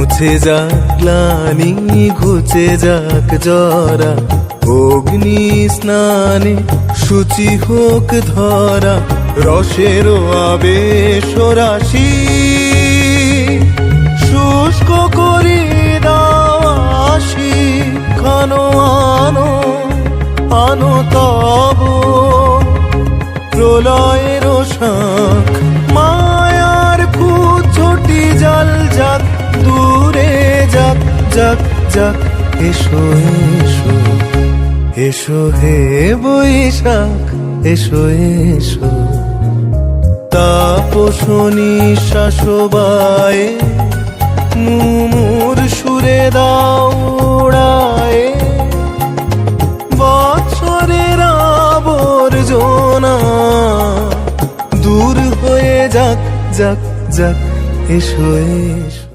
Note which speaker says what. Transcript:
Speaker 1: মুছে যাক গ্লানি, ঘুচে যাক জরা, অগ্নি স্নানে শুচি হোক ধরা, রসের আবেশ রাশি শুষ্ক করি দাও আসি, খানো আনো আনো তব প্রলয়ের শাঁখ, মায়ার কুচটি জল যাক, দূরে যাক যাক যাক, এসো এসো এসো হে বৈশাখ, এসো এসো। তাপসনী শাসবায়ে মুমুর সুরে দাও উড়ায়ে, বৎসরের আবর্জনা দূর হয়ে যাক যাক যাক, এসো এসো।